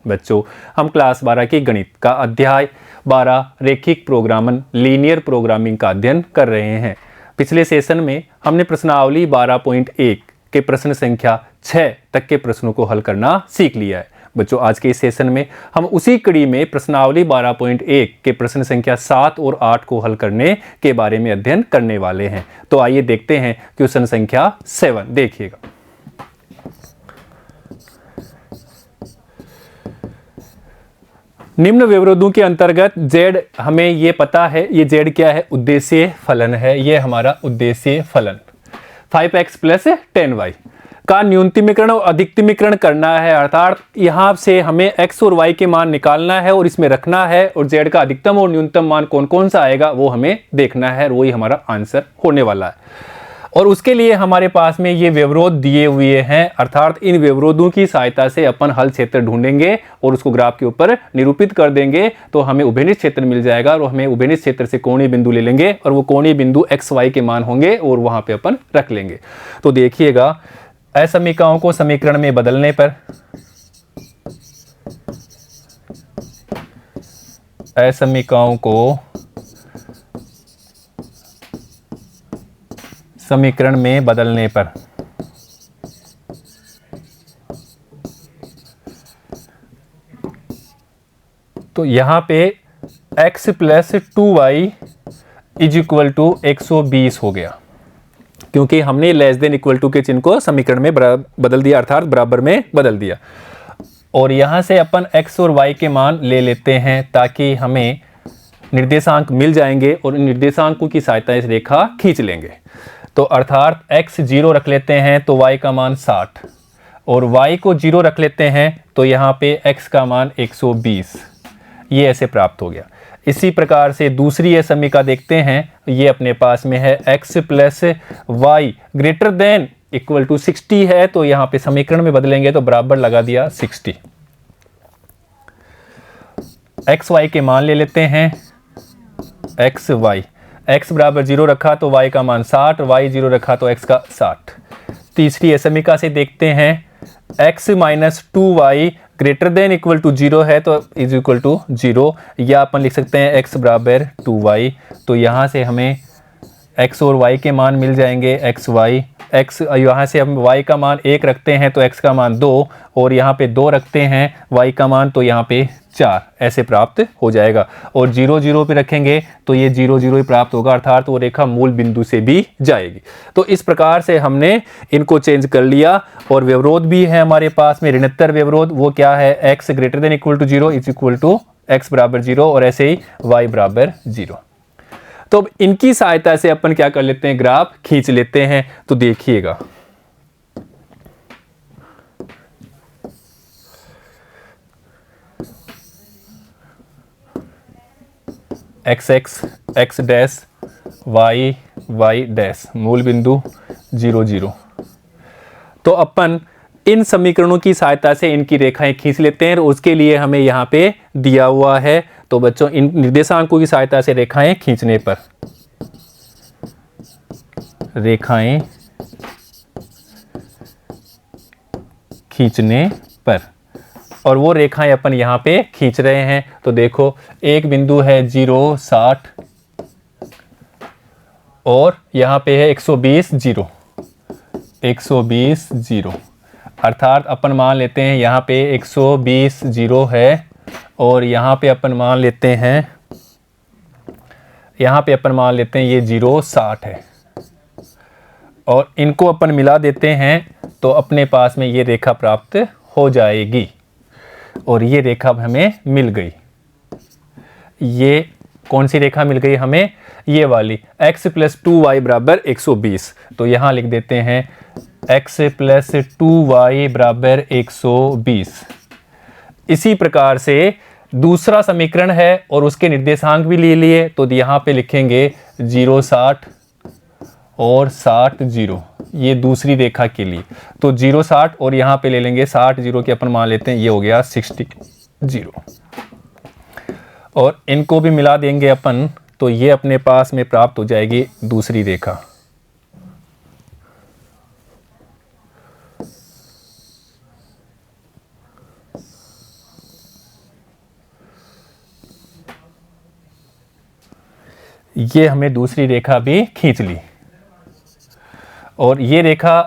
बच्चों, हम क्लास 12 की गणित का अध्याय 12 रेखिक प्रोग्रामन लीनियर प्रोग्रामिंग का अध्ययन कर रहे हैं। पिछले सेशन में हमने प्रश्नावली 12.1 के प्रश्न संख्या 6 तक के प्रश्नों को हल करना सीख लिया है। बच्चों, आज के इस सेशन में हम उसी कड़ी में प्रश्नावली 12.1 के प्रश्न संख्या 7 और 8 को हल करने के बारे में अध्ययन करने वाले हैं। तो आइए देखते हैं क्वेश्चन संख्या 7। देखिएगा, निम्न व्यवरोधों के अंतर्गत z, हमें ये पता है ये z क्या है, उद्देश्य फलन है। ये हमारा उद्देश्य फलन 5x + 10y का न्यूनतमीकरण और अधिकतमीकरण करना है। अर्थात यहाँ से हमें x और y के मान निकालना है और इसमें रखना है, और z का अधिकतम और न्यूनतम मान कौन कौन सा आएगा वो हमें देखना है, और वही हमारा आंसर होने वाला है। और उसके लिए हमारे पास में ये व्यवरोध दिए हुए हैं। अर्थात इन व्यवरोधों की सहायता से अपन हल क्षेत्र ढूंढेंगे और उसको ग्राफ के ऊपर निरूपित कर देंगे, तो हमें उभयनिष्ठ क्षेत्र मिल जाएगा। और हमें उभयनिष्ठ क्षेत्र से कोणीय बिंदु ले लेंगे, और वो कोणीय बिंदु x y के मान होंगे और वहां पे अपन रख लेंगे। तो देखिएगा, असमीकाओं को समीकरण में बदलने पर असमीकाओं को समीकरण में बदलने पर तो यहां पे x + 2y = 120 हो गया, क्योंकि हमने <= के चिन्ह को समीकरण में बदल दिया, अर्थात बराबर में बदल दिया। और यहां से अपन x और y के मान ले लेते हैं ताकि हमें निर्देशांक मिल जाएंगे, और इन निर्देशांकों की सहायता से रेखा खींच लेंगे। तो अर्थात x 0 रख लेते हैं तो y का मान 60, और y को 0 रख लेते हैं तो यहाँ पे x का मान 120। ये ऐसे प्राप्त हो गया। इसी प्रकार से दूसरी ये समीका देखते हैं, ये अपने पास में है x + y > 60 है, तो यहाँ पे समीकरण में बदलेंगे तो बराबर लगा दिया 60। x y के मान ले लेते हैं, x y, x = 0 रखा तो y का मान 60, y 0 रखा तो x का 60। तीसरी ये समीका से देखते हैं, x - 2y > 0 है तो = 0, या अपन लिख सकते हैं x = 2y। तो यहाँ से हमें x और y के मान मिल जाएंगे, x y, x यहाँ से हम y का मान 1 रखते हैं तो x का मान 2, और यहाँ पे 2 रखते हैं y का मान तो यहाँ पे 4, ऐसे प्राप्त हो जाएगा। और 0 0 पे रखेंगे तो ये 0 0 ही प्राप्त होगा, अर्थात वो रेखा मूल बिंदु से भी जाएगी। तो इस प्रकार से हमने इनको चेंज कर लिया। और व्यवरोध भी है हमारे पास में, ऋणोत्तर व्यवरोध, वो क्या है, x > 0 = x = 0, और ऐसे ही y = 0। तो अब इनकी सहायता से अपन क्या कर लेते हैं, ग्राफ खींच लेते हैं। तो देखिएगा, x x x dash y y dash मूल बिंदु 0 0। तो अपन इन समीकरणों की सहायता से इनकी रेखाएं खींच लेते हैं, और उसके लिए हमें यहाँ पे दिया हुआ है। तो बच्चों, इन निर्देशांकों की सहायता से रेखाएं खींचने पर और वो रेखाएं अपन यहाँ पे खींच रहे हैं। तो देखो, एक बिंदु है 0 60, और यहाँ पे है 120 0, अर्थात अपन मान लेते हैं यहाँ पे 120 0 है, और यहाँ पे अपन मान लेते हैं ये 0 60 है, और इनको अपन मिला देते हैं तो अपने पास में ये रेखा प्राप्त हो जाएगी। और ये रेखा हमें मिल गई। ये कौन सी रेखा मिल गई हमें, ये वाली, x + 2y = 120। तो यहाँ लिख देते हैं x + 2y = 120। इसी प्रकार से दूसरा समीकरण है, और उसके निर्देशांक भी ले लिए, तो यहाँ पे लिखेंगे 0 60 और 60 0, ये दूसरी रेखा के लिए। तो 0 60 और यहाँ पे ले लेंगे 60 0 के अपन मान लेते हैं, ये हो गया 60 0, और इनको भी मिला देंगे अपन, तो ये अपने पास में प्राप्त हो जाएगी दूसरी रेखा। ये हमने दूसरी रेखा भी खींच ली। और ये रेखा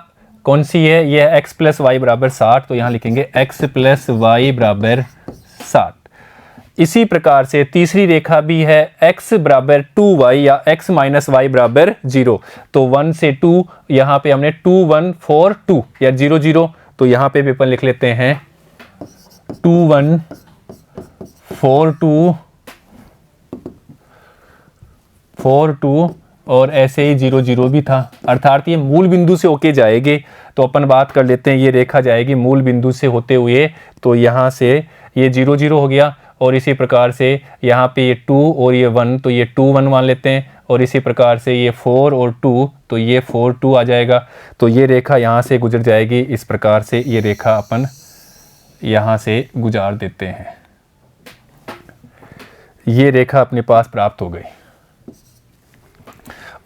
कौन सी है? ये है x प्लस वाई बराबर 60, तो यहाँ लिखेंगे x प्लस वाई बराबर 60। इसी प्रकार से तीसरी रेखा भी है x बराबर 2y या x माइनस वाई बराबर 0, तो 1 से 2, यहाँ पे हमने 2 1 4 2 या 0 0, तो यहाँ पे भी अपन लिख लेते हैं 2 1 4 2 4 2 और ऐसे ही 0 0 भी था, अर्थात ये मूल बिंदु से होके जाएगी। तो अपन बात कर लेते हैं, ये रेखा जाएगी मूल बिंदु से होते हुए, तो यहाँ से ये 0 0 हो गया, और इसी प्रकार से यहाँ पे ये 2 और ये 1, तो ये 2 1 मान लेते हैं, और इसी प्रकार से ये 4 और 2, तो ये 4 2 आ जाएगा। तो ये रेखा यहाँ से गुजर जाएगी। इस प्रकार से ये रेखा अपन यहाँ से गुजार देते हैं। ये रेखा अपने पास प्राप्त हो गई।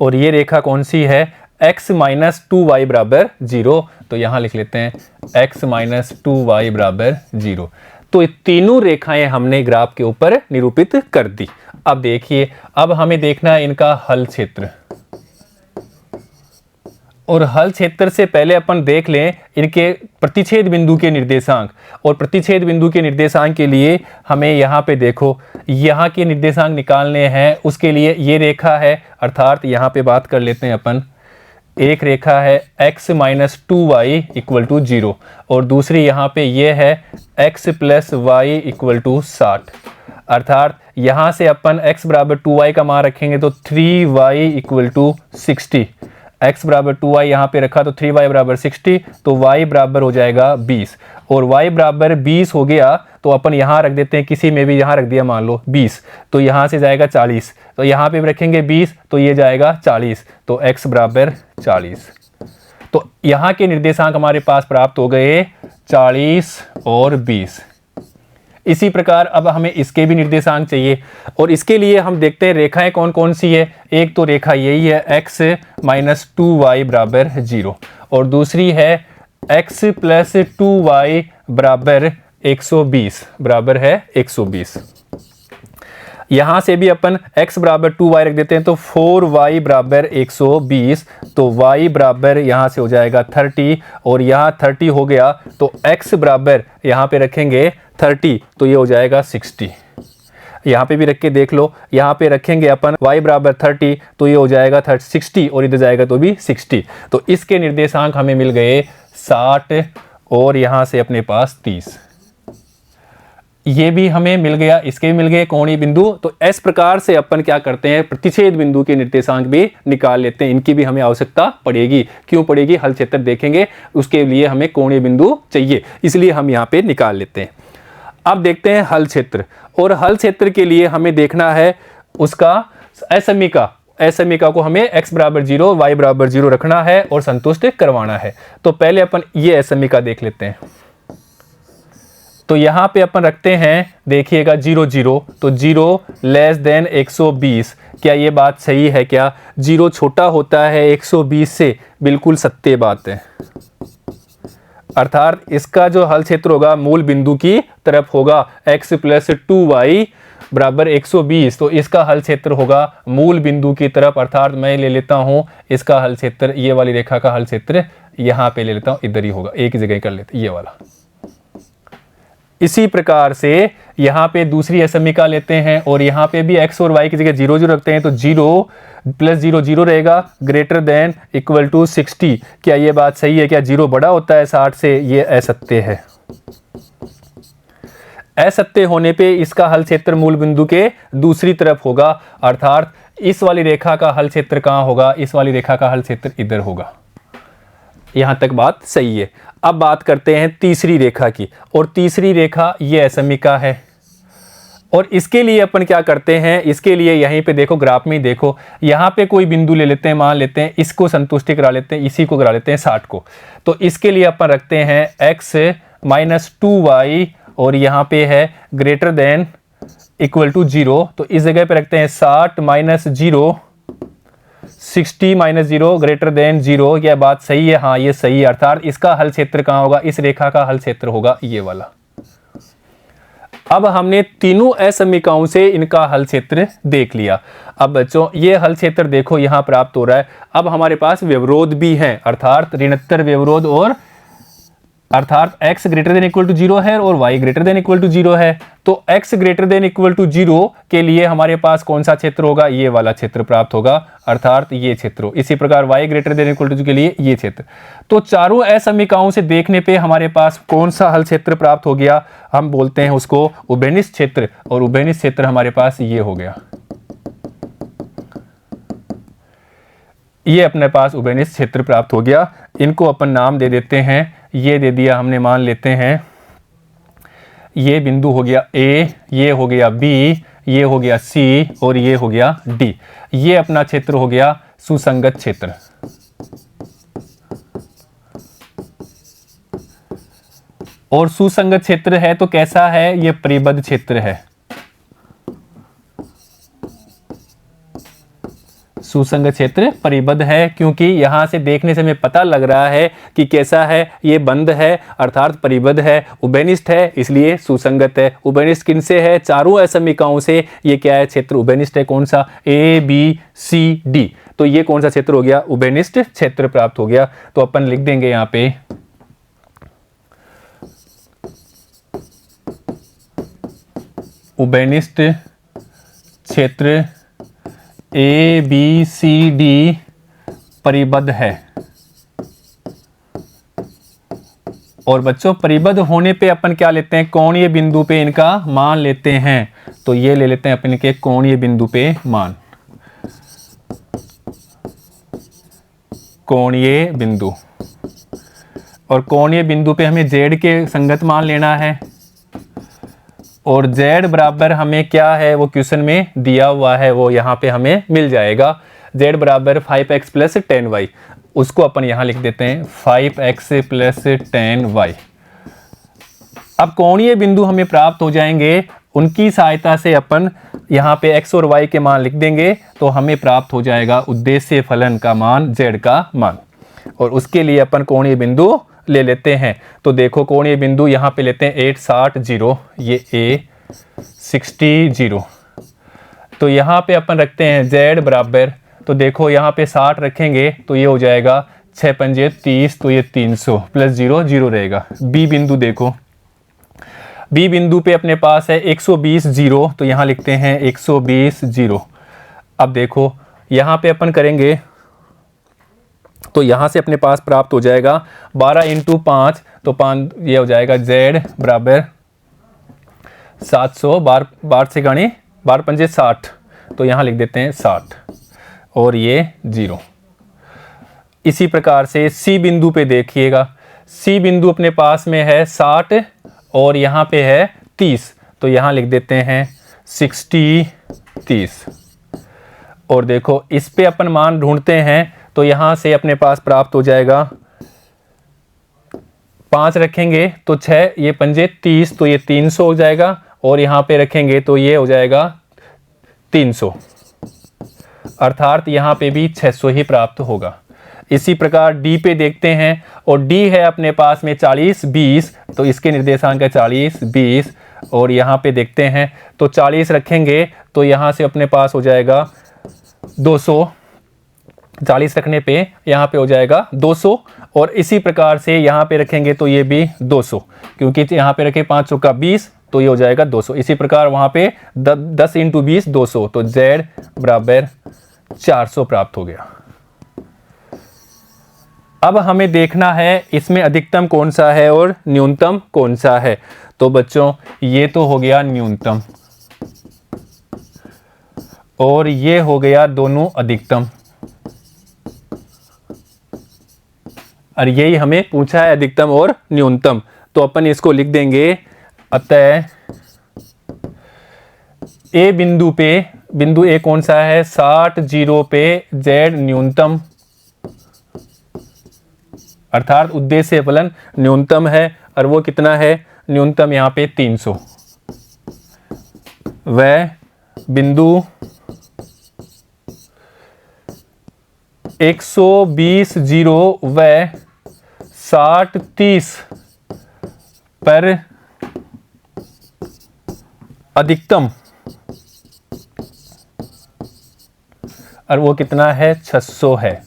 और ये रेखा कौन सी है? x माइनस 2y बराबर 0, तो यहाँ लिख लेते हैं x माइनस 2y बराबर 0। तो ये तीनों रेखाएं हमने ग्राफ के ऊपर निरूपित कर दी। अब देखिए, अब हमें देखना है इनका हल क्षेत्र। और हल क्षेत्र से पहले अपन देख लें इनके प्रतिच्छेद बिंदु के निर्देशांक। और प्रतिच्छेद बिंदु के निर्देशांक के लिए हमें यहाँ पे देखो, यहाँ के निर्देशांक निकालने हैं। उसके लिए ये रेखा है, अर्थात यहाँ पे बात कर लेते हैं अपन, एक रेखा है x minus 2y equal to 0, और दूसरी यहाँ पे ये है x plus y equal to 60। अर्थात यहाँ से अपन x बराबर 2y का मान रखेंगे तो 3y इक्वल टू 60। x बराबर 2y यहाँ पे रखा तो 3y बराबर 60, तो y बराबर हो जाएगा 20। और y बराबर 20 हो गया तो अपन यहाँ रख देते हैं, किसी में भी यहाँ रख दिया मान लो 20, तो यहाँ से जाएगा 40, तो यहाँ पे भी रखेंगे 20, तो ये जाएगा 40, तो x बराबर 40। तो यहाँ के निर्देशांक हमारे पास प्राप्त हो गए 40 और 20। इसी प्रकार अब हमें इसके भी निर्देशांक चाहिए, और इसके लिए हम देखते हैं रेखाएं कौन कौन सी है। एक तो रेखा यही है x माइनस 2y बराबर 0, और दूसरी है x प्लस 2y बराबर 120, बराबर है 120। यहाँ से भी अपन x बराबर 2y रख देते हैं, तो 4y बराबर 120, तो y बराबर यहाँ से हो जाएगा 30, और यहाँ 30 हो गया तो x बराबर यहाँ पे रखेंगे 30, तो ये हो जाएगा 60। यहाँ पे भी रख के देख लो, यहाँ पे रखेंगे अपन y बराबर 30, तो ये हो जाएगा 60, और इधर जाएगा तो भी 60। तो इसके निर्देशांक हमें मिल गए 60, और यहाँ से अपने पास 30। ये भी हमें मिल गया, इसके भी मिल गए कोणीय बिंदु। तो इस प्रकार से अपन क्या करते हैं, प्रतिच्छेद बिंदु के निर्देशांक भी निकाल लेते हैं। इनकी भी हमें आवश्यकता पड़ेगी। क्यों पड़ेगी? हल क्षेत्र देखेंगे, उसके लिए हमें कोणीय बिंदु चाहिए, इसलिए हम यहाँ पे निकाल लेते हैं। अब देखते हैं हल क्षेत्र, और हल क्षेत्र के लिए हमें देखना है उसका असमीका। असमीका को हमें x बराबर 0 y बराबर 0 रखना है और संतुष्ट करवाना है। तो पहले अपन ये असमीका देख लेते हैं। तो यहाँ पे अपन रखते हैं, देखिएगा 0 0, तो 0 लेस देन 120। क्या ये बात सही है? क्या 0 छोटा होता है 120 से? बिल्कुल सत्य बात है। अर्थात इसका जो हल क्षेत्र होगा मूल बिंदु की तरफ होगा, x प्लस 2y बराबर 120, तो इसका हल क्षेत्र होगा मूल बिंदु की तरफ। अर्थात मैं ले लेता हूँ इसका हल क्षेत्र, ये वाली रेखा का हल क्षेत्र यहाँ पे ले लेता हूँ, इधर ही होगा, एक जगह कर लेते ये वाला। इसी प्रकार से यहाँ पे दूसरी असमीका लेते हैं, और यहाँ पे भी x और y की जगह 0 0 रखते हैं, तो 0 प्लस 0 0 रहेगा, ग्रेटर देन इक्वल टू 60। क्या ये बात सही है? क्या 0 बड़ा होता है 60 से? ये असत्य है। असत्य होने पे इसका हल क्षेत्र मूल बिंदु के दूसरी तरफ होगा, अर्थात इस वाली रेखा का हल क्षेत्र कहाँ होगा? इस वाली रेखा का हल क्षेत्र इधर होगा। यहाँ तक बात सही है। अब बात करते हैं तीसरी रेखा की, और तीसरी रेखा ये असमीका है। और इसके लिए अपन क्या करते हैं, इसके लिए यहीं पे देखो, ग्राफ में ही देखो, यहाँ पे कोई बिंदु ले लेते हैं, मान लेते हैं इसको संतुष्टि करा लेते हैं, इसी को करा लेते हैं 60 को। तो इसके लिए अपन रखते हैं x माइनस 2y, और यहाँ पे है ग्रेटर देन इक्वल टू 0, तो इस जगह पे रखते हैं 60 माइनस 0, 60 माइनस 0 ग्रेटर देन 0। यह बात सही है? हाँ, ये सही है। अर्थात इसका हल क्षेत्र कहाँ होगा? इस रेखा का हल क्षेत्र होगा ये वाला। अब हमने तीनों असमीकाओं से इनका हल क्षेत्र देख लिया। अब बच्चों ये हल क्षेत्र देखो यहाँ प्राप्त हो रहा है। अब हमारे पास व्यवरोध भी है, अर्थात ऋणोत्तर व्यवरोध, और अर्थात x greater than equal to 0 है और y greater than equal to 0 है। तो x greater than equal to 0 के लिए हमारे पास कौन सा क्षेत्र होगा, ये वाला क्षेत्र प्राप्त होगा, अर्थात ये क्षेत्र। इसी प्रकार y greater than equal to 0 के लिए ये क्षेत्र। तो चारों असमीकाओं से देखने पे हमारे पास कौन सा हल क्षेत्र प्राप्त हो गया, हम बोलते हैं उसको उभयनिष्ठ क्षेत्र, और उभयनिष्ठ क्षेत्र हमारे पास ये हो गया। ये अपने पास उभयनिष्ठ क्षेत्र प्राप्त हो गया। इनको अपन नाम दे देते हैं, ये दे दिया हमने, मान लेते हैं ये बिंदु हो गया A, ये हो गया B, ये हो गया C और ये हो गया D। ये अपना क्षेत्र हो गया सुसंगत क्षेत्र। और सुसंगत क्षेत्र है तो कैसा है, ये परिबद्ध क्षेत्र है। सुसंगत क्षेत्र परिबद्ध है, क्योंकि यहां से देखने से हमें पता लग रहा है कि कैसा है, ये बंद है अर्थात परिबद्ध है, उभयनिष्ठ है इसलिए सुसंगत है। उभयनिष्ठ किन से है, चारों असमीकाओं से ये क्या है, क्षेत्र उभयनिष्ठ है। कौन सा, A B C D। तो ये कौन सा क्षेत्र हो गया, उभयनिष्ठ क्षेत्र प्राप्त हो गया। तो अपन लिख देंगे यहां पे उभयनिष्ठ क्षेत्र A B C D परिबद्ध है। और बच्चों परिबद्ध होने पे अपन क्या लेते हैं, कोणीय बिंदु पे इनका मान लेते हैं। तो ये ले लेते हैं अपन के कोणीय बिंदु पे मान, कोणीय बिंदु। और कोणीय बिंदु पे हमें z के संगत मान लेना है, और z बराबर हमें क्या है, वो क्वेश्चन में दिया हुआ है, वो यहाँ पे हमें मिल जाएगा। z बराबर 5x प्लस 10y, उसको अपन यहाँ लिख देते हैं 5x प्लस 10y। अब कोणीय बिंदु हमें प्राप्त हो जाएंगे, उनकी सहायता से अपन यहाँ पे x और y के मान लिख देंगे, तो हमें प्राप्त हो जाएगा उद्देश्य फलन का मान, z का मान। और उसके लिए अपन कोणीय बिंदु ले लेते हैं। तो देखो कोणीय बिंदु यहाँ पे लेते हैं 8 60 0, ये A 60 0। तो यहाँ पे अपन रखते हैं z बराबर, तो देखो यहाँ पे 60 रखेंगे तो ये हो जाएगा 6 पंजे 30, तो ये 300 प्लस 0 0 रहेगा। B बिंदु देखो, B बिंदु पे अपने पास है 120 0, तो यहाँ लिखते हैं 120 0। अब देखो यहाँ पे अपन करेंगे तो यहाँ से अपने पास प्राप्त हो जाएगा 12 इंटू 5, तो 5 ये हो जाएगा z बराबर 700, बार से गणी 12 पंजे 60, तो यहाँ लिख देते हैं 60 और ये 0। इसी प्रकार से C बिंदु पे देखिएगा, C बिंदु अपने पास में है 60 और यहाँ पे है 30, तो यहाँ लिख देते हैं 60 30। और देखो इस पे अपन मान ढूंढते हैं, तो यहाँ से अपने पास प्राप्त हो जाएगा 5 रखेंगे तो 6, ये पंजे 30, तो ये 300 हो जाएगा, और यहाँ पे रखेंगे तो ये हो जाएगा 300, अर्थात यहाँ पे भी 600 ही प्राप्त होगा। इसी प्रकार D पे देखते हैं, और D है अपने पास में 40 20, तो इसके निर्देशांक है 40 20, और यहाँ पे देखते हैं तो 40 रखेंगे तो यहाँ से अपने पास हो जाएगा 200, 40 रखने पे यहाँ पे हो जाएगा 200, और इसी प्रकार से यहाँ पे रखेंगे तो ये भी 200, क्योंकि यहाँ पे रखे 500 का 20, तो ये हो जाएगा 200। इसी प्रकार वहाँ पे 10 इंटू 20 200, तो z बराबर 400 प्राप्त हो गया। अब हमें देखना है इसमें अधिकतम कौन सा है और न्यूनतम कौन सा है। तो बच्चों ये तो हो गया न्यूनतम, और ये हो गया दोनों अधिकतम, और यही हमें पूछा है अधिकतम और न्यूनतम। तो अपन इसको लिख देंगे, अतः ए बिंदु पे, बिंदु ए कौन सा है 60 0 पे z न्यूनतम, अर्थात उद्देश्य फलन न्यूनतम है, और वो कितना है, न्यूनतम यहाँ पे 300। वह बिंदु 120 0 व 60 30 पर अधिकतम, और वो कितना है 600 है,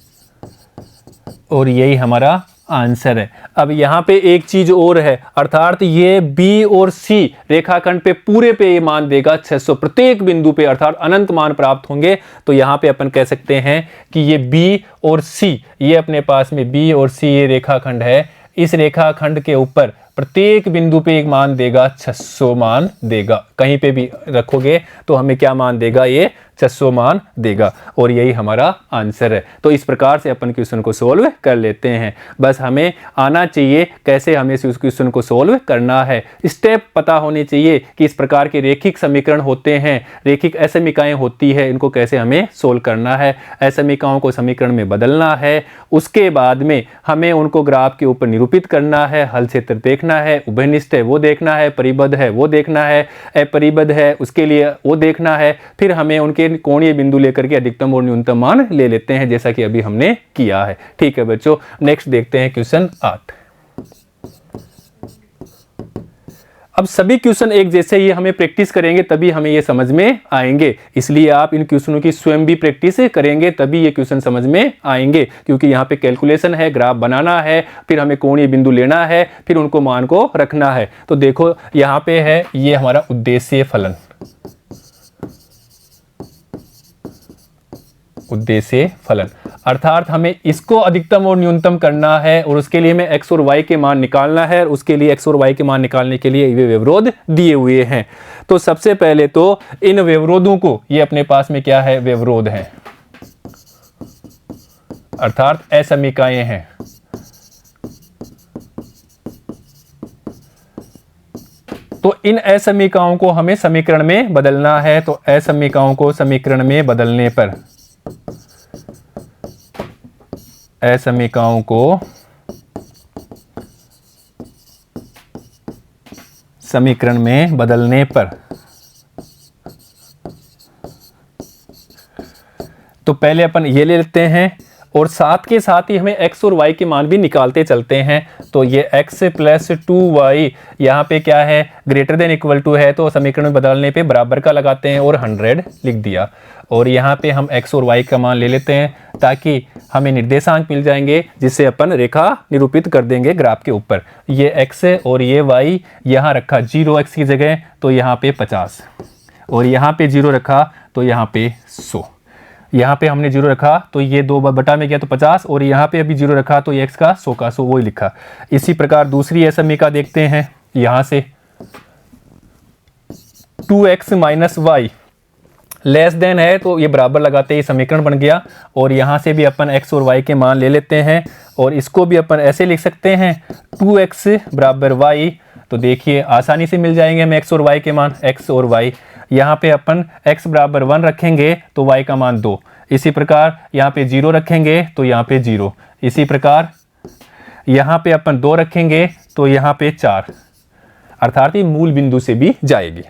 और यही हमारा आंसर है। अब यहाँ पे एक चीज और है, अर्थात ये बी और सी रेखाखंड पे पूरे पे ये मान देगा 600 प्रत्येक बिंदु पे, अर्थात अनंत मान प्राप्त होंगे। तो यहाँ पे अपन कह सकते हैं कि ये बी और सी, ये अपने पास में बी और सी ये रेखाखंड है, इस रेखाखंड के ऊपर प्रत्येक बिंदु पे एक मान देगा 600 मान देगा। कहीं पे भी रखोगे तो हमें क्या मान देगा, ये 600 मान देगा, और यही हमारा आंसर है। तो इस प्रकार से अपन क्वेश्चन को सोल्व कर लेते हैं। बस हमें आना चाहिए कैसे हमें इस क्वेश्चन को सोल्व करना है, स्टेप पता होने चाहिए कि इस प्रकार के रेखिक समीकरण होते हैं, रेखिक असमीकाएं होती है, इनको कैसे हमें सोल्व करना है, असमीकाओं को समीकरण में बदलना है, उसके बाद में हमें उनको ग्राफ के ऊपर निरूपित करना है, हल क्षेत्र देखना है, उभयनिष्ठ है वो देखना है, परिबद्ध है वो देखना है, अपरिबद्ध है उसके लिए वो देखना है, फिर हमें उनके कोणीय बिंदु लेकर के अधिकतम और न्यूनतम मान ले लेते हैं, जैसा कि अभी हमने किया है। ठीक है बच्चों, नेक्स्ट देखते हैं क्वेश्चन 8। अब सभी क्वेश्चन एक जैसे ही हमें प्रैक्टिस करेंगे तभी हमें ये समझ में आएंगे, इसलिए आप इन क्वेश्चनों की स्वयं भी प्रैक्टिस करेंगे तभी ये क्वेश्चन समझ में आएंगे, क्योंकि यहाँ पे कैलकुलेशन है, ग्राफ बनाना है, फिर हमें कोणीय बिंदु लेना है, फिर उनको मान को रखना है। तो देखो यहाँ पे है ये हमारा उद्देश्य फलन, उद्देश्य फलन, अर्थात हमें इसको अधिकतम और न्यूनतम करना है, और उसके लिए हमें x और y के मान निकालना है, और उसके लिए x और y के मान निकालने के लिए ये व्यवरोध दिए हुए हैं। तो सबसे पहले तो इन व्यवरोधों को, ये अपने पास में क्या है, व्यवरोध है, अर्थात असमीकाएं हैं। तो इन असमीकाओं को हमें समीकरण में बदलना है। तो असमीकाओं को समीकरण में बदलने पर, असमीकाओं को समीकरण में बदलने पर, तो पहले अपन ये ले लेते हैं, और साथ के साथ ही हमें x और y के मान भी निकालते चलते हैं। तो ये x प्लस 2y यहाँ पे क्या है, ग्रेटर देन इक्वल टू है, तो समीकरण में बदलने पे बराबर का लगाते हैं और 100 लिख दिया, और यहाँ पे हम x और y का मान ले लेते हैं ताकि हमें निर्देशांक मिल जाएंगे, जिससे अपन रेखा निरूपित कर देंगे ग्राफ के ऊपर। ये x और ये y, यहाँ रखा 0x की जगह तो यहाँ पे 50, और यहाँ पे 0 रखा तो यहाँ पे 100, यहाँ पे हमने 0 रखा तो ये 2 बटा में गया तो 50, और यहाँ पे अभी 0 रखा तो ये x का 100 का 100 वही लिखा। इसी प्रकार दूसरी असमीका देखते हैं, यहाँ से 2x minus Y less than है तो ये बराबर लगाते ही समीकरण बन गया, और यहाँ से भी अपन x और y के मान ले लेते हैं, और इसको भी अपन ऐसे लिख सकते हैं 2x बराबर y। तो देखिए आसानी से मिल जाएंगे हमें x और y के मान, x और y। यहाँ पे अपन x बराबर 1 रखेंगे तो y का मान 2, इसी प्रकार यहाँ पे 0 रखेंगे तो यहाँ पे 0, इसी प्रकार यहाँ पे अपन 2 रखेंगे तो यहाँ पे 4, अर्थात ये मूल बिंदु से भी जाएगी,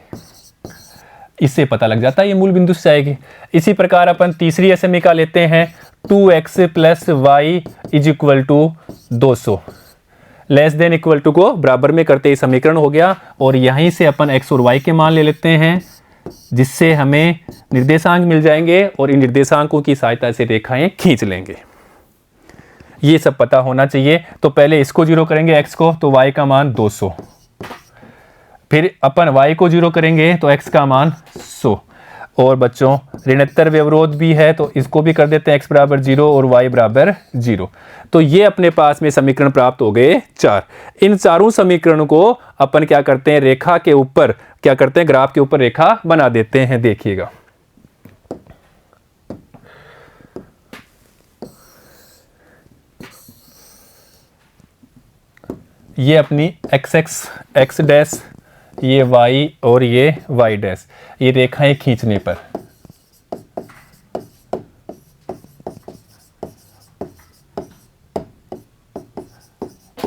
इससे पता लग जाता है ये मूल बिंदु से जाएगी। इसी प्रकार अपन तीसरी असमीका लेते हैं 2x plus y is equal to 200, less than equal to को बराबर में करते ही समीकरण हो गया, और यहीं से अपन x और y के मान ले लेते हैं, जिससे हमें निर्देशांक मिल जाएंगे, और इन निर्देशांकों की सहायता से रेखाएं खींच लेंगे। ये सब पता होना चाहिए। तो पहले इसको 0 करेंगे x को तो y का मान 200, फिर अपन y को 0 करेंगे तो x का मान 100, और बच्चों ऋणात्तर व्यवरोध भी है तो इसको भी कर देते हैं x बराबर 0 और y बराबर 0। तो ये अपने पास में समीकरण प्राप्त हो गए 4। इन चारों समीकरणों को अपन क्या करते हैं, रेखा के ऊपर क्या करते हैं, ग्राफ के ऊपर रेखा बना देते हैं। देखिएगा ये अपनी x डैश, ये y और ये y डैश, ये रेखाएं खींचने पर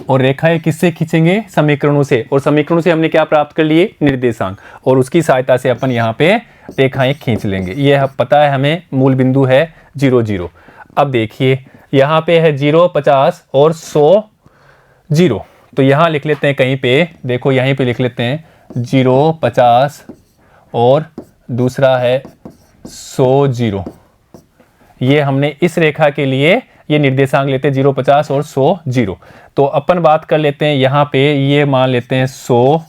और रेखाएं किससे खींचेंगे, समीकरणों से, और समीकरणों से हमने क्या प्राप्त कर लिए, निर्देशांक, और उसकी सहायता से अपन यहाँ पे रेखाएं खींच लेंगे। ये पता है हमें मूल बिंदु है 0 0। अब देखिए यहाँ पे है 0 50 और 100 0, तो यहाँ लिख लेते हैं कहीं पे, देखो यहीं पे लिख लेते हैं 0 50 और दूसरा है 100 0। ये हमने इस रेखा के लिए ये निर्देशांक लेते हैं 0 50 और 100 0। तो अपन बात कर लेते हैं यहाँ पे, ये मान लेते हैं 100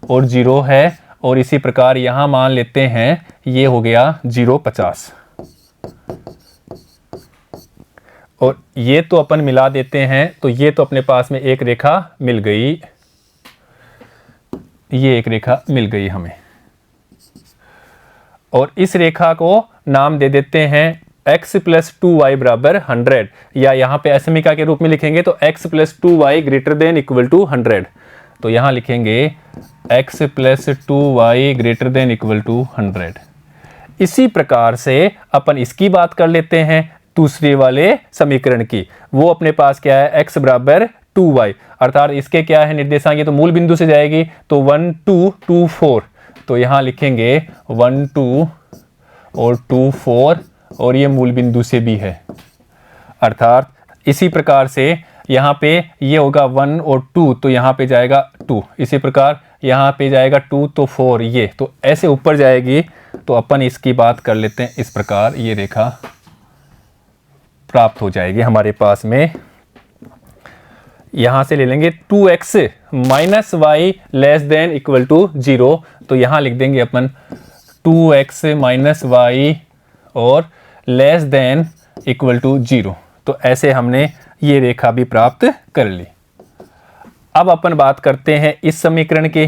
और 0 है, और इसी प्रकार यहाँ मान लेते हैं ये हो गया 0 50, और ये तो अपन मिला देते हैं। तो ये तो अपने पास में एक रेखा मिल गई, ये एक रेखा मिल गई हमें, और इस रेखा को नाम दे देते हैं x + 2y बराबर 100, या यहाँ पे असमीका के रूप में लिखेंगे तो x + 2y greater than equal to 100। तो यहाँ लिखेंगे x + 2y greater than equal to 100। इसी प्रकार से अपन इसकी बात कर लेते हैं दूसरे वाले समीकरण की। वो अपने पास क्या है, x बराबर 2y, अर्थात इसके क्या है निर्देशांक, ये तो मूल बिंदु से जाएगी तो 1 2 2 4। तो यहाँ लिखेंगे 1 2 और 2 4, और ये मूल बिंदु से भी है, अर्थात इसी प्रकार से यहाँ पे ये होगा 1 और 2, तो यहाँ पे जाएगा 2, इसी प्रकार यहाँ पे जाएगा 2 तो 4, ये तो ऐसे ऊपर जाएगी। तो अपन इसकी बात कर लेते हैं, इस प्रकार ये रेखा प्राप्त हो जाएगी हमारे पास में। यहाँ से ले लेंगे 2x - y less than equal to 0, तो यहाँ लिख देंगे अपन 2x - y और लेस देन इक्वल टू 0। तो ऐसे हमने ये रेखा भी प्राप्त कर ली। अब अपन बात करते हैं इस समीकरण की,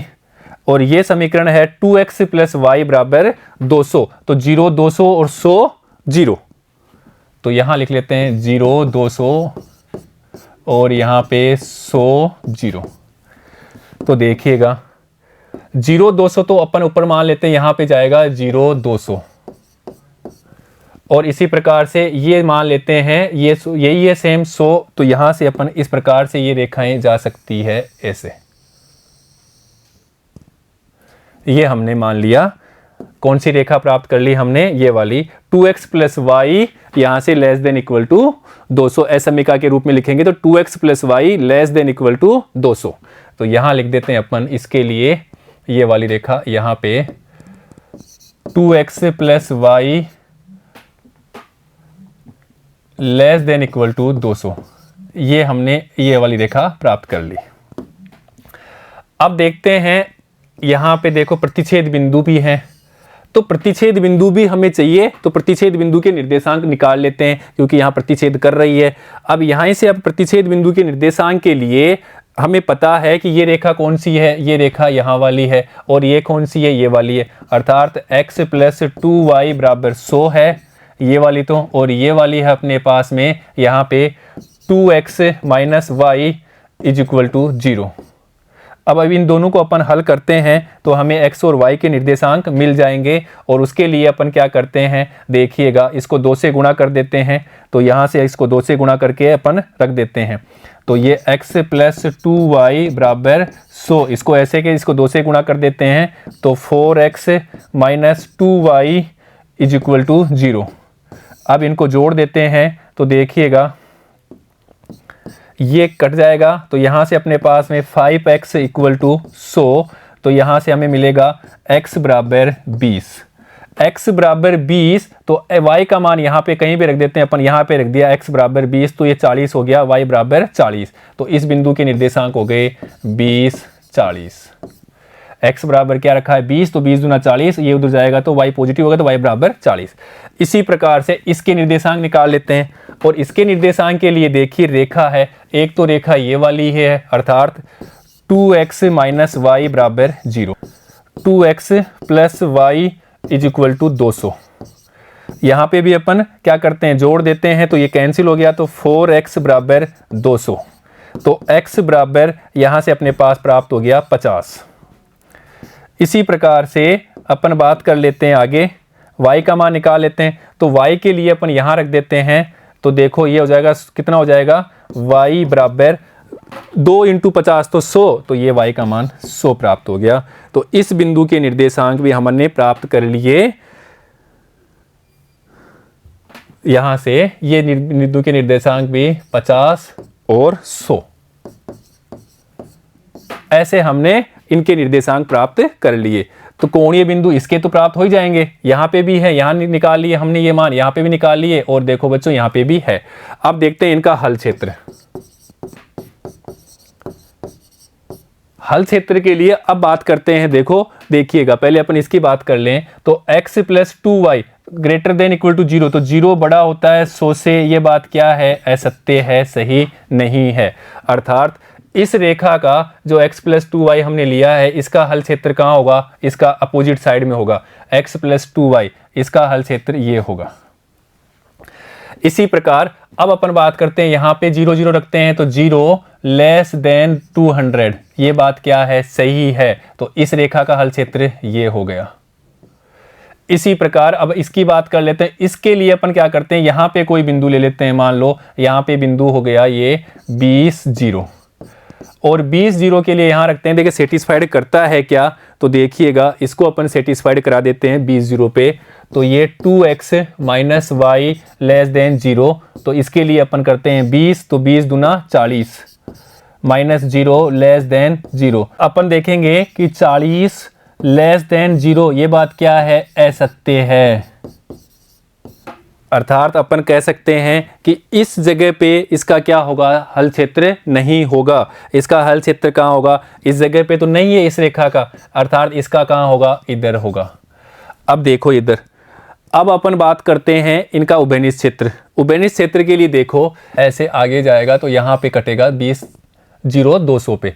और ये समीकरण है 2x + y बराबर 200। तो 0 200 और 100 0, तो यहाँ लिख लेते हैं 0 200 और यहाँ पे 100 0। तो देखिएगा 0 200 तो अपन ऊपर मान लेते हैं, यहाँ पे जाएगा 0 200, और इसी प्रकार से ये मान लेते हैं ये यही है सेम 100। तो यहाँ से अपन इस प्रकार से ये रेखाएं जा सकती है ऐसे। ये हमने मान लिया, कौन सी रेखा प्राप्त कर ली हमने, ये वाली 2x + y यहाँ से लेस देन इक्वल टू 200, असमीका के रूप में लिखेंगे तो 2x + y less than equal to 200। तो यहाँ लिख देते हैं अपन इसके लिए ये वाली रेखा, यहाँ पे 2x + y less than equal to 200, ये हमने ये वाली रेखा प्राप्त कर ली। अब देखते हैं यहाँ पे देखो प्रतिच्छेद बिंदु भी है, तो प्रतिच्छेद बिंदु भी हमें चाहिए, तो प्रतिच्छेद बिंदु के निर्देशांक निकाल लेते हैं, क्योंकि यहाँ प्रतिच्छेद कर रही है। अब यहाँ से अब प्रतिच्छेद बिंदु के निर्देशांक के लिए हमें पता है कि ये रेखा कौन सी है, ये रेखा यहाँ वाली है, और ये कौन सी है, ये वाली है, अर्थात x + 2y बराबर 100 है ये वाली तो, और ये वाली है अपने पास में यहाँ पे 2x - y = 0। अब इन दोनों को अपन हल करते हैं तो हमें x और y के निर्देशांक मिल जाएंगे, और उसके लिए अपन क्या करते हैं देखिएगा, इसको 2 से गुणा कर देते हैं। तो यहाँ से इसको 2 से गुणा करके अपन रख देते हैं, तो ये x + 2y बराबर 100, इसको ऐसे के इसको 2 से गुणा कर देते हैं, तो 4x - 2y = 0। अब इनको जोड़ देते हैं तो देखिएगा ये कट जाएगा, तो यहाँ से अपने पास में 5x = 100, तो यहाँ से हमें मिलेगा x बराबर 20। x बराबर 20, तो y का मान यहाँ पे कहीं भी रख देते हैं अपन, यहाँ पे रख दिया x बराबर 20, तो ये 40 हो गया, y बराबर 40। तो इस बिंदु के निर्देशांक हो गए 20 40। x बराबर क्या रखा है 20, तो 20 दूना 40, ये उधर जाएगा तो y पॉजिटिव होगा, तो y बराबर 40। इसी प्रकार से इसके निर्देशांक निकाल लेते हैं, और इसके निर्देशांक के लिए देखिए रेखा है, एक तो रेखा ये वाली है, अर्थात 2x - y बराबर 0, 2x + y = 200। यहाँ पे भी अपन क्या करते हैं जोड़ देते हैं, तो ये कैंसिल हो गया, तो 4x बराबर 200, तो x बराबर यहाँ से अपने पास प्राप्त हो गया 50। इसी प्रकार से अपन बात कर लेते हैं आगे, y का मान निकाल लेते हैं, तो y के लिए अपन यहाँ रख देते हैं, तो देखो ये हो जाएगा, कितना हो जाएगा, y बराबर 2 × 50 तो 100, तो ये y का मान 100 प्राप्त हो गया। तो इस बिंदु के निर्देशांक भी हमने प्राप्त कर लिए, यहाँ से ये बिंदु के निर्देशांक भी 50 और 100, ऐसे हमने इनके निर्देशांक प्राप्त कर लिए। तो कोणीय बिंदु इसके तो प्राप्त हो ही जाएंगे। यहाँ पे भी है, यहाँ निकाल लिए हमने ये मान, यहाँ पे भी निकाल लिए, और देखो बच्चों यहाँ पे भी है। अब देखते हैं इनका हल क्षेत्र। हल क्षेत्र के लिए अब बात करते हैं। देखो देखिएगा, पहले अपन इसकी बात कर लें। तो x + 2y greater than equal to 0, तो 0 बड़ा होता है 100 से। ये बात क्या है? असत्य है, सही नहीं है। अर्थात इस रेखा का जो x + 2y हमने लिया है, इसका हल क्षेत्र कहाँ होगा? इसका अपोजिट साइड में होगा। x + 2y, इसका हल क्षेत्र ये होगा। इसी प्रकार अब अपन बात करते हैं, यहाँ पे 0 0 रखते हैं, तो 0 < 200, ये बात क्या है? सही है। तो इस रेखा का हल क्षेत्र ये हो गया। इसी प्रकार अब इसकी बात कर लेते हैं। इसके लिए अपन क्या करते हैं, यहाँ पे कोई बिंदु ले लेते हैं। मान लो यहाँ पे बिंदु हो गया ये 20 0, और 20 0 के लिए यहाँ रखते हैं। देखिए सेटिस्फाइड करता है क्या? तो देखिएगा, इसको अपन सेटिस्फाइड करा देते हैं 20 0 पे। तो ये 2x - y < 0, तो इसके लिए अपन करते हैं 20, तो 20 दूना 40 -0 < 0। अपन देखेंगे कि 40 < 0, ये बात क्या है? असत्य है। अर्थात अपन कह सकते हैं कि इस जगह पे इसका क्या होगा? हल क्षेत्र नहीं होगा। इसका हल क्षेत्र कहाँ होगा? इस जगह पे तो नहीं है इस रेखा का, अर्थात इसका कहाँ होगा? इधर होगा। अब देखो इधर, अब अपन बात करते हैं इनका उभयनिष्ठ क्षेत्र। उभयनिष्ठ क्षेत्र के लिए देखो, ऐसे आगे जाएगा तो यहाँ पे कटेगा 20 0 200 पे।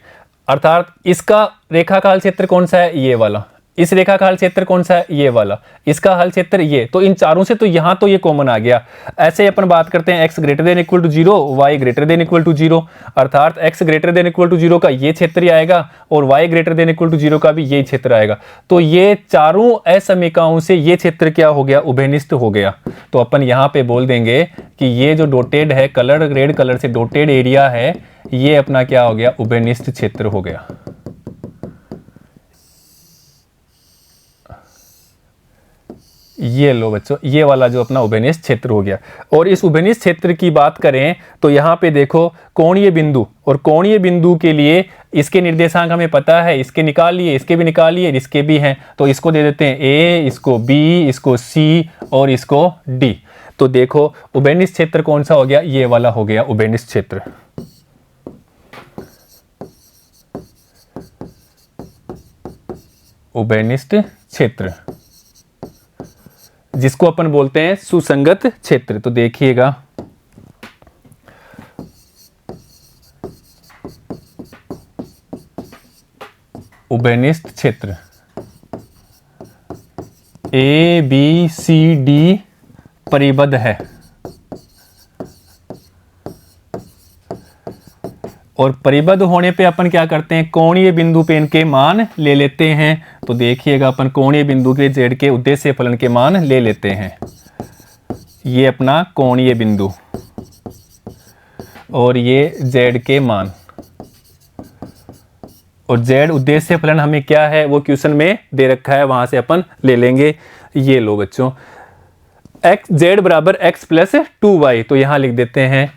अर्थात इसका रेखा का हल क्षेत्र कौन सा है? ये वाला। इस रेखा का हल क्षेत्र कौन सा है? ये वाला। इसका हल क्षेत्र ये। तो इन चारों से तो यहाँ तो ये कॉमन आ गया। ऐसे ही अपन बात करते हैं x > 0, y > 0, अर्थात x > 0 का ये क्षेत्र ही आएगा, और y > 0 का भी यही क्षेत्र आएगा। तो ये चारों असमीकाओं से ये क्षेत्र क्या हो गया? उभयनिष्ठ हो गया। तो अपन यहाँ पे बोल देंगे कि ये जो डॉटेड है, कलर रेड कलर से डॉटेड एरिया है, ये अपना क्या हो गया? उभयनिष्ठ क्षेत्र हो गया। ये लो बच्चों, ये वाला जो अपना उभयनिष्ठ क्षेत्र हो गया। और इस उभयनिष्ठ क्षेत्र की बात करें तो यहाँ पे देखो कोणीय बिंदु, और कोणीय बिंदु के लिए इसके निर्देशांक हमें पता है, इसके निकाल लिए, इसके भी निकाल लिए, इसके भी हैं। तो इसको दे देते हैं A, इसको B, इसको C और इसको D। तो देखो उभयनिष्ठ क्षेत्र कौन सा हो गया? ये वाला हो गया उभयनिष्ठ क्षेत्र। उभयनिष्ठ क्षेत्र जिसको अपन बोलते हैं सुसंगत क्षेत्र। तो देखिएगा, उभयनिष्ठ क्षेत्र A B C D परिबद्ध है, और परिबद्ध होने पे अपन क्या करते हैं? कोणीय बिंदु पे इनके मान ले लेते हैं। तो देखिएगा, अपन कोणीय बिंदु के z के उद्देश्य फलन के मान ले लेते हैं। ये अपना कोणीय बिंदु और ये z के मान, और z उद्देश्य फलन हमें क्या है वो क्वेश्चन में दे रखा है, वहां से अपन ले लेंगे। ये लो बच्चों, z बराबर x प्लस 2y, तो यहां लिख देते हैं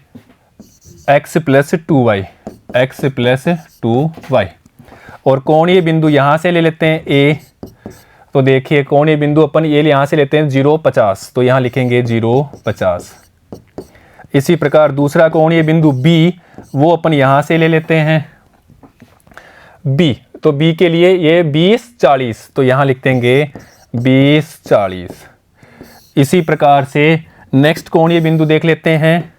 x plus 2y, x plus 2y। और कोणीय बिंदु यहां से ले लेते हैं a। तो देखिए कोणीय बिंदु अपन ये यहां से लेते हैं 0 50, तो यहां लिखेंगे 0 50। इसी प्रकार दूसरा कोणीय बिंदु b, वो अपन यहां से ले लेते हैं b। तो b के लिए ये 20 40, तो यहां लिख देंगे 20 40। इसी प्रकार से नेक्स्ट कोणीय बिंदु देख लेते हैं,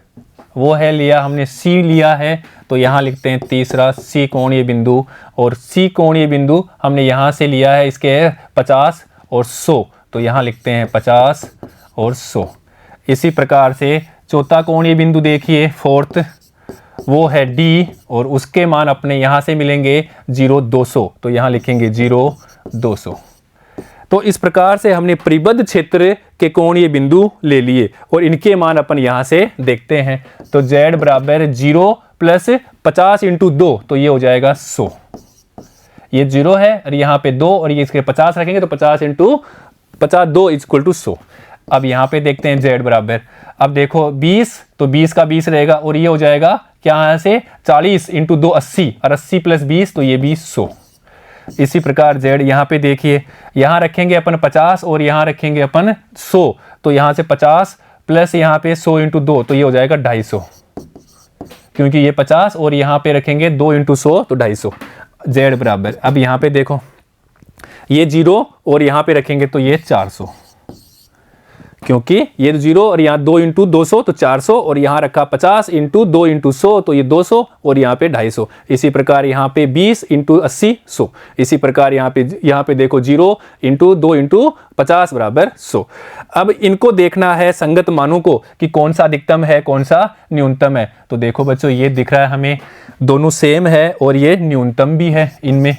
वो है लिया हमने c लिया है, तो यहाँ लिखते हैं तीसरा c कोणीय बिंदु। और c कोणीय बिंदु हमने यहाँ से लिया है, इसके 50 और 100, तो यहाँ लिखते हैं 50 और 100। इसी प्रकार से चौथा कोणीय बिंदु देखिए फोर्थ, वो है d, और उसके मान अपने यहाँ से मिलेंगे 0 200, तो यहाँ लिखेंगे 0 200। तो इस प्रकार से हमने परिबद्ध क्षेत्र के कोणीय बिंदु ले लिए, और इनके मान अपन यहाँ से देखते हैं। तो z बराबर 0 प्लस 50 इंटू 2, तो ये हो जाएगा 100। ये 0 है और यहाँ पे 2, और ये इसके 50 रखेंगे तो 50 इंटू 50 2 इक्वल टू 100। अब यहाँ पे देखते हैं z बराबर, अब देखो 20, तो 20 का 20 रहेगा, और ये हो जाएगा क्या यहाँ से 40 इंटू 2 80, और 80 प्लस 20, तो ये भी 100। इसी प्रकार z यहाँ पे देखिए, यहाँ रखेंगे अपन 50 और यहाँ रखेंगे अपन 100, तो यहाँ से 50 प्लस यहाँ पे 100 इंटू 2 तो ये हो जाएगा 250, क्योंकि ये 50 और यहाँ पे रखेंगे 2 इंटू 100 तो 250 z बराबर। अब यहाँ पे देखो ये 0 और यहाँ पे रखेंगे तो ये 400, क्योंकि ये 0 और यहाँ 2 इंटू 200 तो 400 और यहाँ रखा 50 इंटू 2 इंटू 100 तो ये 200 और यहाँ पे 250। इसी प्रकार यहाँ पे 20 इंटू 80 100। इसी प्रकार यहाँ पे देखो 0 इंटू 2 इंटू 50 बराबर 100। अब इनको देखना है संगत मानों को कि कौन सा अधिकतम है कौन सा न्यूनतम है। तो देखो बच्चों ये दिख रहा है हमें दोनों सेम है और ये न्यूनतम भी है, इनमें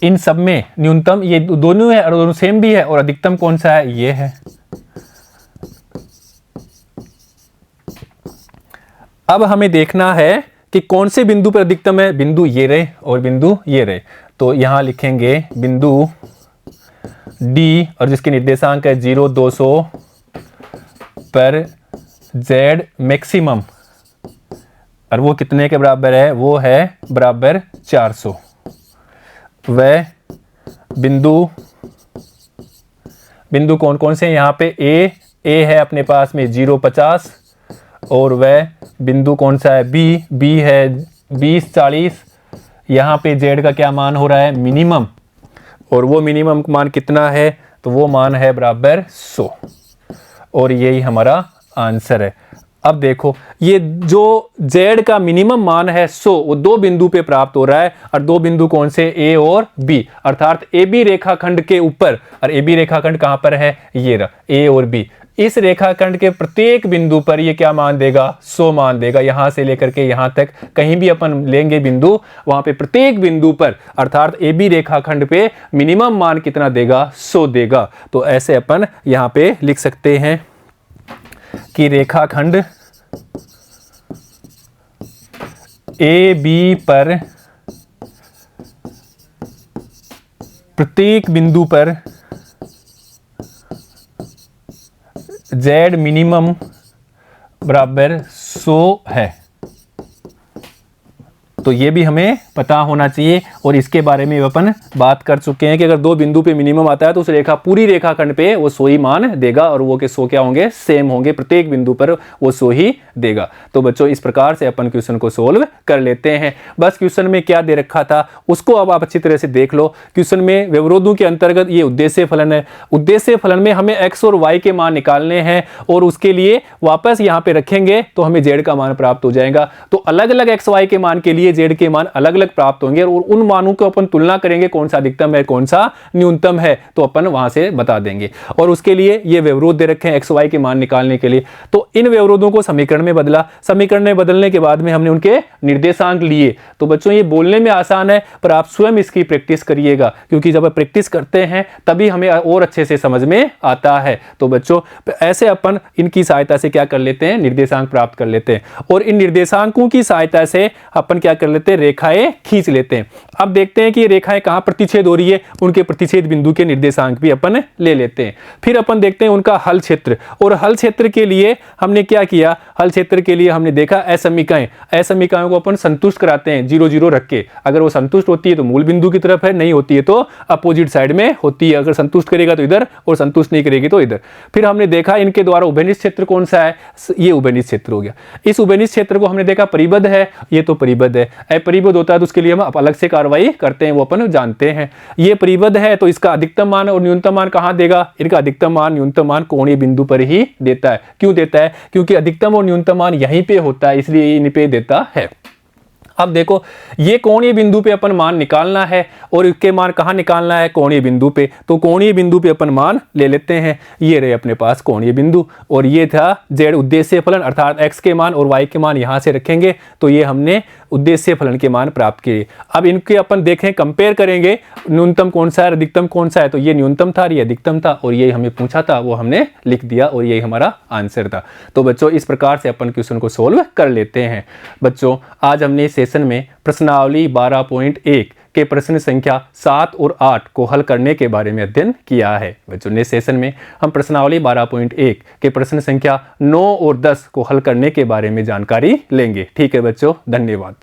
इन सब में न्यूनतम ये दोनों है और दोनों सेम भी है, और अधिकतम कौन सा है, ये है। अब हमें देखना है कि कौन से बिंदु पर अधिकतम है। बिंदु ये रहे और बिंदु ये रहे, तो यहां लिखेंगे बिंदु डी और जिसके निर्देशांक है 0 200 पर z मैक्सिमम, और वो कितने के बराबर है, वो है बराबर 400। वह बिंदु कौन कौन से, यहाँ पे ए है अपने पास में 0 50, और वह बिंदु कौन सा है, बी है 20 40। यहाँ पे जेड का क्या मान हो रहा है, मिनिमम, और वो मिनिमम मान कितना है, तो वो मान है बराबर 100, और यही हमारा आंसर है। अब देखो ये जो z का मिनिमम मान है 100 वो दो बिंदु पे प्राप्त हो रहा है, और दो बिंदु कौन से, a और b, अर्थात ए बी रेखाखंड के ऊपर, और ए बी रेखाखंड कहां पर है, ये रहा a और b। इस रेखाखंड के प्रत्येक बिंदु पर ये क्या मान देगा, 100 मान देगा। यहां से लेकर के यहां तक कहीं भी अपन लेंगे बिंदु, वहां पे प्रत्येक बिंदु पर अर्थात ए बी रेखाखंड पे मिनिमम मान कितना देगा, 100 देगा। तो ऐसे अपन यहां पे लिख सकते हैं कि रेखाखंड ए बी पर प्रत्येक बिंदु पर z मिनिमम बराबर 100 है। तो ये भी हमें पता होना चाहिए, और इसके बारे में अपन बात कर चुके हैं कि अगर दो बिंदु पे मिनिमम आता है तो उस पूरी रेखाखंड पे वो 100 ही मान देगा, और वो के 100 क्या होंगे, सेम होंगे, प्रत्येक बिंदु पर वो 100 ही देगा। तो बच्चों इस प्रकार से अपन क्वेश्चन को सोल्व कर लेते हैं। बस क्वेश्चन में क्या दे रखा था उसको अब आप अच्छी तरह से देख लो। क्वेश्चन में व्यवरोधों के अंतर्गत ये उद्देश्य फलन है। उद्देश्य फलन में हमें x और y के मान निकालने हैं, और उसके लिए वापस यहाँ पे रखेंगे तो हमें z का मान प्राप्त हो जाएगा। तो अलग अलग x y के मान के लिए z के मान अलग अलग प्राप्त होंगे, और उन मानों को अपन तुलना करेंगे कौन सा अधिकतम है कौन सा न्यूनतम है, तो अपन वहां से बता देंगे। और उसके लिए ये व्यवरोध दे रखे हैं x y के मान निकालने के लिए। तो इन व्यवरोधों को समीकरण में बदला, समीकरण में बदलने के बाद में हमने उनके निर्देशांक लिए। तो बच्चों ये बोलने में आसान है, पर आप स्वयं इसकी प्रैक्टिस करिएगा, क्योंकि जब आप प्रैक्टिस करते हैं तभी हमें और अच्छे से समझ में आता है। तो बच्चों ऐसे अपन इनकी सहायता से क्या कर लेते हैं, निर्देशांक प्राप्त कर लेते हैं, और इन निर्देशांकों की सहायता से अपन क्या कर लेते हैं, रेखाएं खींच लेते हैं। अब देखते हैं कि ये रेखाएं कहां प्रतिच्छेद हो रही है, उनके प्रतिच्छेद बिंदु के निर्देशांक भी अपन ले लेते हैं। फिर अपन देखते हैं उनका हल क्षेत्र, और हल क्षेत्र के लिए हमने क्या किया, हल क्षेत्र के लिए हमने देखा असमीकाएं को अपन संतुष्ट कराते हैं 0 0 रख के। अगर वो संतुष्ट होती है तो मूल बिंदु की तरफ है, नहीं होती है तो अपोजिट साइड में होती है। अगर संतुष्ट करेगा तो इधर, और संतुष्ट नहीं करेगी तो इधर। फिर हमने देखा इनके द्वारा उभयनिष्ठ क्षेत्र कौन सा है, ये उभयनिष्ठ क्षेत्र हो गया। इस उभयनिष्ठ क्षेत्र को हमने देखा परिबद्ध है, ये तो परिबद्ध है। अपरिबद्ध होता है तो उसके लिए हम अलग से कार्रवाई करते हैं, वो अपन जानते हैं। ये परिबद्ध है तो इसका अधिकतम मान और न्यूनतम मान कहां देगा, इनका अधिकतम मान न्यूनतम मान कोणीय बिंदु पर ही देता है। क्यों देता है, क्योंकि अधिकतम और न्यूनतम मान यहीं पे होता है, इसलिए इन पे देता है। अब देखो ये कोणीय बिंदु पे अपन मान निकालना है, और इसके मान कहाँ निकालना है, कोणीय बिंदु पे। तो कोणीय बिंदु पे अपन मान ले लेते हैं। ये रहे अपने पास कोणीय बिंदु, और ये था z उद्देश्य फलन, अर्थात x के मान और y के मान यहाँ से रखेंगे, तो ये हमने उद्देश्य फलन के मान प्राप्त किए। अब इनके अपन देखें, कंपेयर करेंगे न्यूनतम कौन सा है, अधिकतम कौन सा है। तो ये न्यूनतम था, ये अधिकतम था, और ये हमें पूछा था वो हमने लिख दिया, और यही हमारा आंसर था। तो बच्चों इस प्रकार से अपन क्वेश्चन को सोल्व कर लेते हैं। बच्चों आज हमने सेशन में प्रश्नावली 12.1 के प्रश्न संख्या 7 और 8 को हल करने के बारे में अध्ययन किया है। बच्चों ने सेशन में हम प्रश्नावली 12.1 के प्रश्न संख्या 9 और 10 को हल करने के बारे में जानकारी लेंगे। ठीक है बच्चों, धन्यवाद।